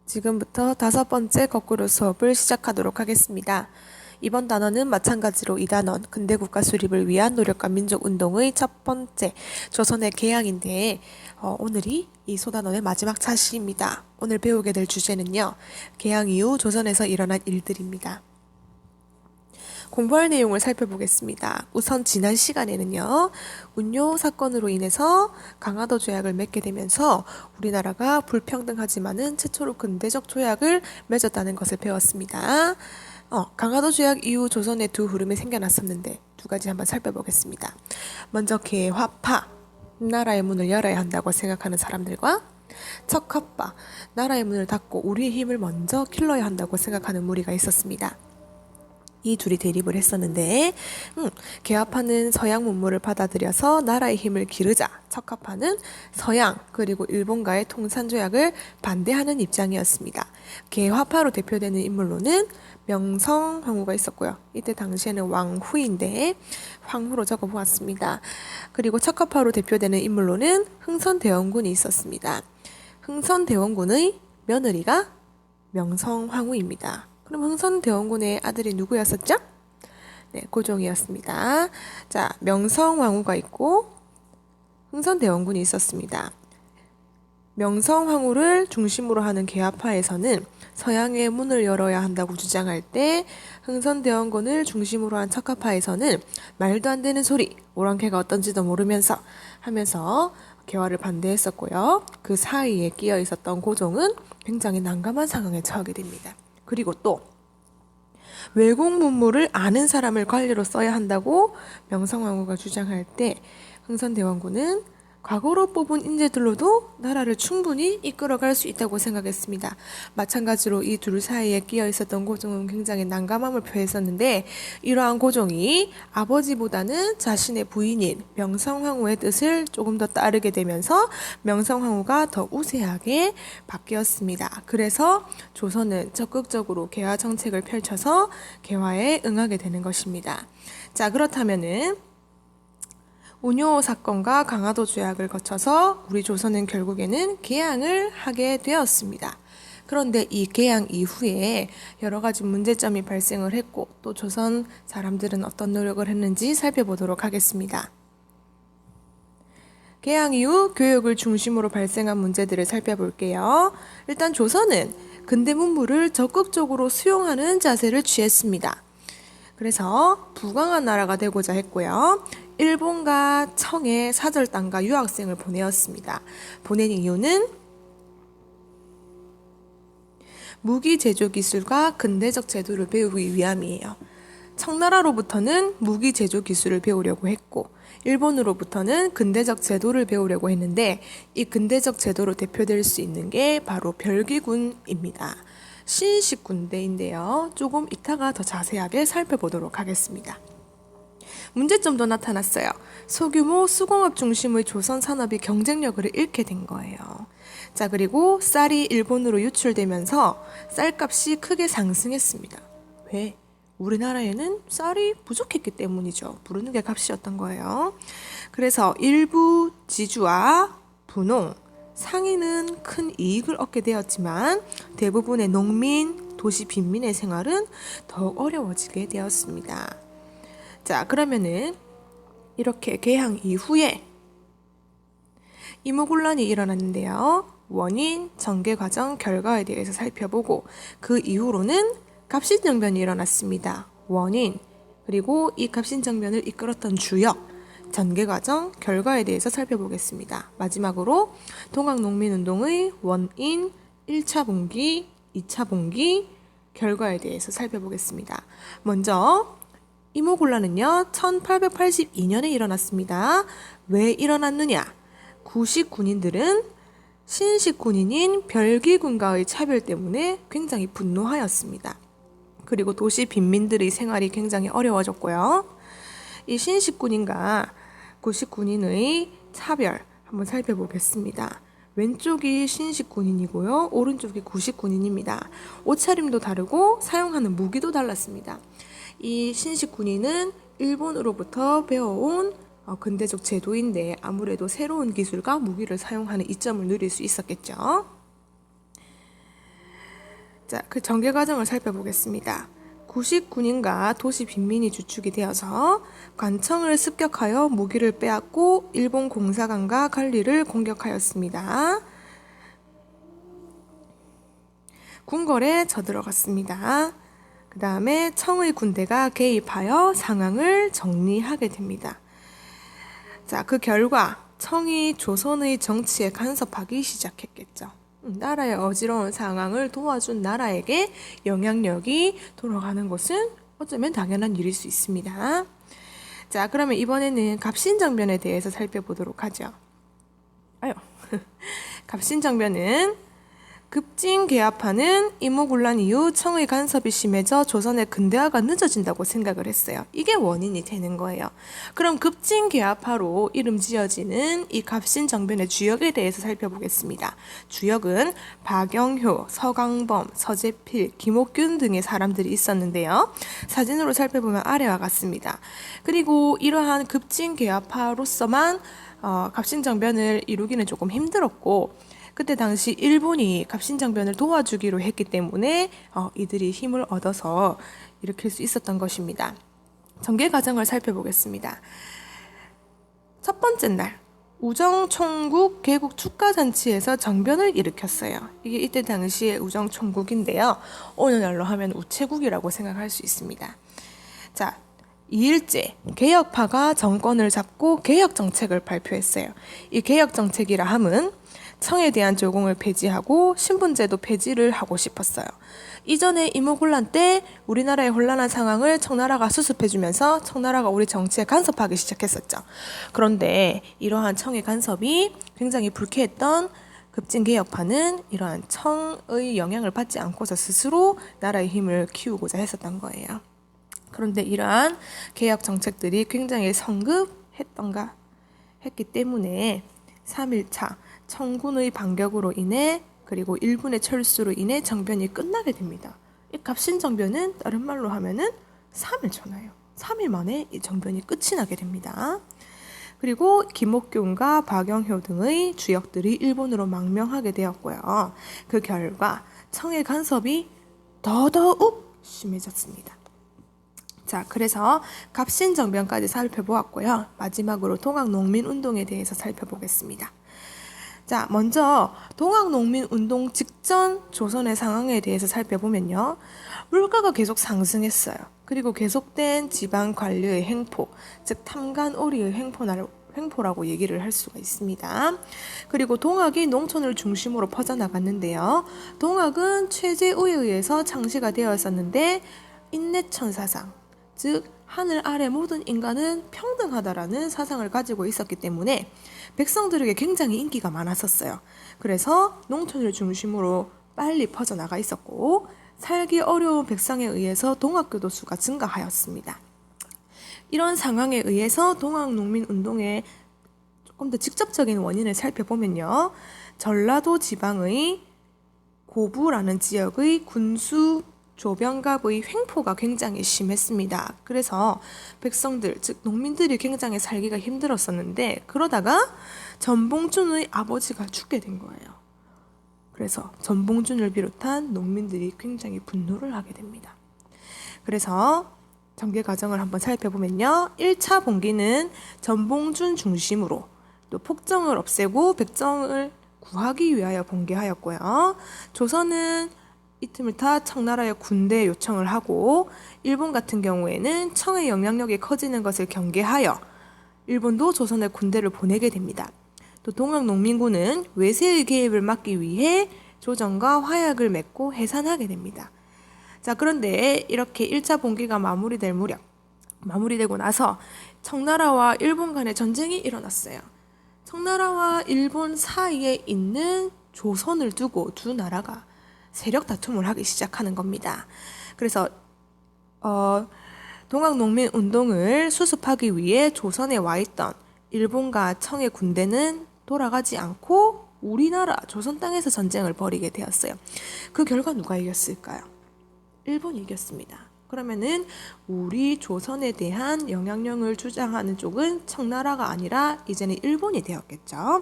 지금부터 5번째 거꾸로 수업을 시작하도록 하겠습니다. 이번 단어는 마찬가지로 2단원 근대국가 수립을 위한 노력과 민족운동의 첫 번째 조선의 개항인데 오늘이 이 소단원의 마지막 차시입니다. 오늘 배우게 될 주제는요. 개항 이후 조선에서 일어난 일들입니다. 공부할 내용을 살펴보겠습니다. 우선 지난 시간에는요. 운요 사건으로 인해서 강화도 조약을 맺게 되면서 우리나라가 불평등하지만은 최초로 근대적 조약을 맺었다는 것을 배웠습니다. 강화도 조약 이후 조선에 두 흐름이 생겨났었는데 두 가지 한번 살펴보겠습니다. 먼저 개화파, 나라의 문을 열어야 한다고 생각하는 사람들과 척화파, 나라의 문을 닫고 우리의 힘을 먼저 길러야 한다고 생각하는 무리가 있었습니다. 이 둘이 대립을 했었는데 개화파는 서양 문물을 받아들여서 나라의 힘을 기르자, 척화파는 서양 그리고 일본과의 통산조약을 반대하는 입장이었습니다. 개화파로 대표되는 인물로는 명성황후가 있었고요. 이때 당시에는 왕후인데 황후로 적어보았습니다. 그리고 척화파로 대표되는 인물로는 흥선대원군이 있었습니다. 흥선대원군의 며느리가 명성황후입니다. 그럼 흥선대원군의 아들이 누구였었죠? 네, 고종이었습니다. 자, 명성황후가 있고 흥선대원군이 있었습니다. 명성황후를 중심으로 하는 개화파에서는 서양의 문을 열어야 한다고 주장할 때 흥선대원군을 중심으로 한 척화파에서는 말도 안 되는 소리, 오랑캐가 어떤지도 모르면서 하면서 개화를 반대했었고요. 그 사이에 끼어 있었던 고종은 굉장히 난감한 상황에 처하게 됩니다. 그리고 또 외국 문물을 아는 사람을 관리로 써야 한다고 명성황후가 주장할 때 흥선대원군은 과거로 뽑은 인재들로도 나라를 충분히 이끌어갈 수 있다고 생각했습니다. 마찬가지로 이 둘 사이에 끼어 있었던 고종은 굉장히 난감함을 표했었는데 이러한 고종이 아버지보다는 자신의 부인인 명성황후의 뜻을 조금 더 따르게 되면서 명성황후가 더 우세하게 바뀌었습니다. 그래서 조선은 적극적으로 개화 정책을 펼쳐서 개화에 응하게 되는 것입니다. 자, 그렇다면은 운요 사건과 강화도 조약을 거쳐서 우리 조선은 결국에는 개항을 하게 되었습니다. 그런데 이 개항 이후에 여러 가지 문제점이 발생을 했고 또 조선 사람들은 어떤 노력을 했는지 살펴보도록 하겠습니다. 개항 이후 교육을 중심으로 발생한 문제들을 살펴볼게요. 일단 조선은 근대 문물을 적극적으로 수용하는 자세를 취했습니다. 그래서 부강한 나라가 되고자 했고요. 일본과 청에 사절단과 유학생을 보내었습니다. 보낸 이유는 무기 제조 기술과 근대적 제도를 배우기 위함이에요. 청나라로부터는 무기 제조 기술을 배우려고 했고 일본으로부터는 근대적 제도를 배우려고 했는데 이 근대적 제도로 대표될 수 있는 게 바로 별기군입니다. 신식군대인데요. 조금 이따가 더 자세하게 살펴보도록 하겠습니다. 문제점도 나타났어요. 소규모 수공업 중심의 조선 산업이 경쟁력을 잃게 된 거예요. 자, 그리고 쌀이 일본으로 유출되면서 쌀값이 크게 상승했습니다. 왜? 우리나라에는 쌀이 부족했기 때문이죠. 부르는 게 값이었던 거예요. 그래서 일부 지주와 분홍, 상인은 큰 이익을 얻게 되었지만 대부분의 농민, 도시 빈민의 생활은 더욱 어려워지게 되었습니다. 자, 그러면은 이렇게 개항 이후에 이모군란이 일어났는데요. 원인, 전개 과정, 결과에 대해서 살펴보고 그 이후로는 갑신정변이 일어났습니다. 원인, 그리고 이 갑신정변을 이끌었던 주역, 전개 과정, 결과에 대해서 살펴보겠습니다. 마지막으로 동학농민운동의 원인, 1차 봉기, 2차 봉기, 결과에 대해서 살펴보겠습니다. 먼저 이모군란은요 1882년에 일어났습니다. 왜 일어났느냐? 구식 군인들은 신식 군인인 별기군과의 차별 때문에 굉장히 분노하였습니다. 그리고 도시 빈민들의 생활이 굉장히 어려워졌고요. 이 신식 군인과 구식 군인의 차별 한번 살펴보겠습니다. 왼쪽이 신식 군인이고요. 오른쪽이 구식 군인입니다. 옷차림도 다르고 사용하는 무기도 달랐습니다. 이 신식 군인은 일본으로부터 배워온 근대적 제도인데 아무래도 새로운 기술과 무기를 사용하는 이점을 누릴 수 있었겠죠. 자, 그 전개 과정을 살펴보겠습니다. 99년가 도시 빈민이 주축이 되어서 관청을 습격하여 무기를 빼앗고 일본 공사관과 관리를 공격하였습니다. 궁궐에 쳐들어갔습니다. 그 다음에 청의 군대가 개입하여 상황을 정리하게 됩니다. 자, 그 결과 청이 조선의 정치에 간섭하기 시작했겠죠. 나라의 어지러운 상황을 도와준 나라에게 영향력이 돌아가는 것은 어쩌면 당연한 일일 수 있습니다. 자, 그러면 이번에는 갑신정변에 대해서 살펴보도록 하죠. 갑신정변은 급진 개합하는 임오군란 이후 청의 간섭이 심해져 조선의 근대화가 늦어진다고 생각을 했어요. 이게 원인이 되는 거예요. 그럼 급진 개합하로 이름 지어지는 이 갑신정변의 주역에 대해서 살펴보겠습니다. 주역은 박영효, 서강범, 서재필, 김옥균 등의 사람들이 있었는데요. 사진으로 살펴보면 아래와 같습니다. 그리고 이러한 급진 개합하로서만 갑신정변을 이루기는 조금 힘들었고, 그때 당시 일본이 갑신정변을 도와주기로 했기 때문에 이들이 힘을 얻어서 일으킬 수 있었던 것입니다. 전개 과정을 살펴보겠습니다. 첫 번째 날 우정총국 개국 축가잔치에서 정변을 일으켰어요. 이게 이때 당시의 우정총국인데요. 오늘날로 하면 우체국이라고 생각할 수 있습니다. 자, 2일째 개혁파가 정권을 잡고 개혁정책을 발표했어요. 이 개혁정책이라 함은 청에 대한 조공을 폐지하고 신분제도 폐지를 하고 싶었어요. 이전에 임오군란 때 우리나라의 혼란한 상황을 청나라가 수습해주면서 청나라가 우리 정치에 간섭하기 시작했었죠. 그런데 이러한 청의 간섭이 굉장히 불쾌했던 급진개혁파는 이러한 청의 영향을 받지 않고서 스스로 나라의 힘을 키우고자 했었던 거예요. 그런데 이러한 개혁 정책들이 굉장히 성급했던가 했기 때문에 3일차 청군의 반격으로 인해 그리고 일본의 철수로 인해 정변이 끝나게 됩니다. 이 갑신정변은 다른 말로 하면은 3일 전화예요. 3일 만에 이 정변이 끝이 나게 됩니다. 그리고 김옥균과 박영효 등의 주역들이 일본으로 망명하게 되었고요. 그 결과 청의 간섭이 더더욱 심해졌습니다. 자, 그래서 갑신정변까지 살펴보았고요. 마지막으로 동학농민운동에 대해서 살펴보겠습니다. 자, 먼저 동학농민운동 직전 조선의 상황에 대해서 살펴보면요. 물가가 계속 상승했어요. 그리고 계속된 지방관리의 횡포, 즉 탐관오리의 횡포라고 얘기를 할 수가 있습니다. 그리고 동학이 농촌을 중심으로 퍼져나갔는데요. 동학은 최재우에 의해서 창시가 되었었는데 인내천 사상, 즉 하늘 아래 모든 인간은 평등하다라는 사상을 가지고 있었기 때문에 백성들에게 굉장히 인기가 많았었어요. 그래서 농촌을 중심으로 빨리 퍼져나가 있었고 살기 어려운 백성에 의해서 동학교도 수가 증가하였습니다. 이런 상황에 의해서 동학농민운동의 조금 더 직접적인 원인을 살펴보면요. 전라도 지방의 고부라는 지역의 군수 조병갑의 횡포가 굉장히 심했습니다. 그래서 백성들, 즉 농민들이 굉장히 살기가 힘들었었는데 그러다가 전봉준의 아버지가 죽게 된 거예요. 그래서 전봉준을 비롯한 농민들이 굉장히 분노를 하게 됩니다. 그래서 전개 과정을 한번 살펴보면요. 1차 봉기는 전봉준 중심으로 또 폭정을 없애고 백정을 구하기 위하여 봉기하였고요. 조선은 이 틈을 타 청나라의 군대 요청을 하고 일본 같은 경우에는 청의 영향력이 커지는 것을 경계하여 일본도 조선의 군대를 보내게 됩니다. 또 동학농민군은 외세의 개입을 막기 위해 조정과 화약을 맺고 해산하게 됩니다. 자, 그런데 이렇게 1차 봉기가 마무리되고 나서 청나라와 일본 간의 전쟁이 일어났어요. 청나라와 일본 사이에 있는 조선을 두고 두 나라가 세력 다툼을 하기 시작하는 겁니다. 그래서 동학농민운동을 수습하기 위해 조선에 와 있던 일본과 청의 군대는 돌아가지 않고 우리나라 조선 땅에서 전쟁을 벌이게 되었어요. 그 결과 누가 이겼을까요? 일본이 이겼습니다. 그러면은 우리 조선에 대한 영향력을 주장하는 쪽은 청나라가 아니라 이제는 일본이 되었겠죠.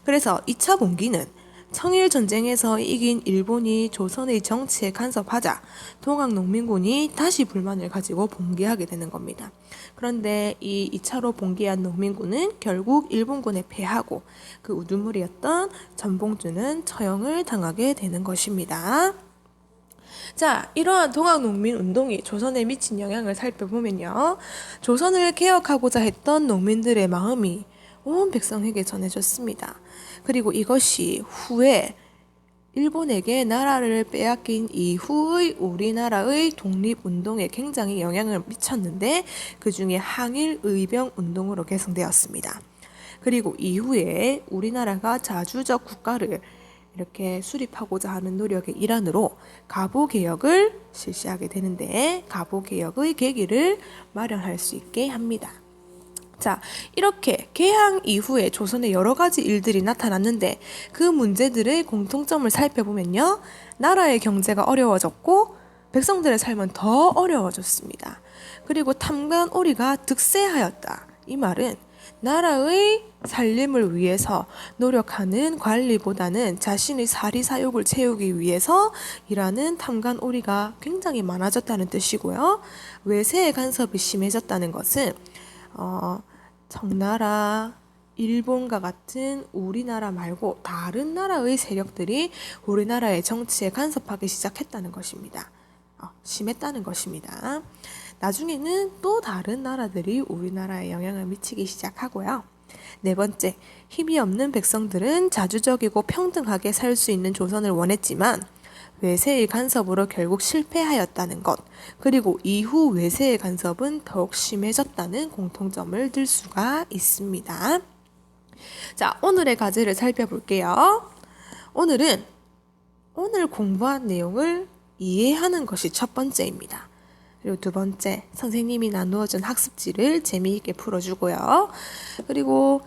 그래서 2차 봉기는 청일 전쟁에서 이긴 일본이 조선의 정치에 간섭하자 동학농민군이 다시 불만을 가지고 봉기하게 되는 겁니다. 그런데 이 2차로 봉기한 농민군은 결국 일본군에 패하고 그 우두머리였던 전봉주는 처형을 당하게 되는 것입니다. 자, 이러한 동학농민 운동이 조선에 미친 영향을 살펴보면요. 조선을 개혁하고자 했던 농민들의 마음이 온 백성에게 전해졌습니다. 그리고 이것이 후에 일본에게 나라를 빼앗긴 이후의 우리나라의 독립운동에 굉장히 영향을 미쳤는데 그 중에 항일의병운동으로 개성되었습니다. 그리고 이후에 우리나라가 자주적 국가를 이렇게 수립하고자 하는 노력의 일환으로 가보개혁을 실시하게 되는데 가보개혁의 계기를 마련할 수 있게 합니다. 자, 이렇게 개항 이후에 조선에 여러 가지 일들이 나타났는데 그 문제들의 공통점을 살펴보면요. 나라의 경제가 어려워졌고 백성들의 삶은 더 어려워졌습니다. 그리고 탐관오리가 득세하였다. 이 말은 나라의 살림을 위해서 노력하는 관리보다는 자신의 사리사욕을 채우기 위해서 일하는 탐관오리가 굉장히 많아졌다는 뜻이고요. 외세의 간섭이 심해졌다는 것은 청나라, 일본과 같은 우리나라 말고 다른 나라의 세력들이 우리나라의 정치에 간섭하기 시작했다는 것입니다. 심했다는 것입니다. 나중에는 또 다른 나라들이 우리나라에 영향을 미치기 시작하고요. 네 번째, 힘이 없는 백성들은 자주적이고 평등하게 살 수 있는 조선을 원했지만 외세의 간섭으로 결국 실패하였다는 것, 그리고 이후 외세의 간섭은 더욱 심해졌다는 공통점을 들 수가 있습니다. 자, 오늘의 과제를 살펴볼게요. 오늘 공부한 내용을 이해하는 것이 첫 번째입니다. 그리고 두 번째, 선생님이 나누어준 학습지를 재미있게 풀어주고요. 그리고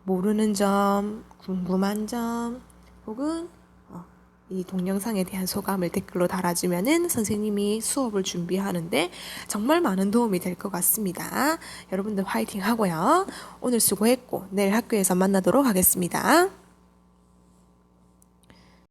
모르는 점, 궁금한 점, 혹은 이 동영상에 대한 소감을 댓글로 달아주면은 선생님이 수업을 준비하는데 정말 많은 도움이 될 것 같습니다. 여러분들 화이팅 하고요. 오늘 수고했고 내일 학교에서 만나도록 하겠습니다.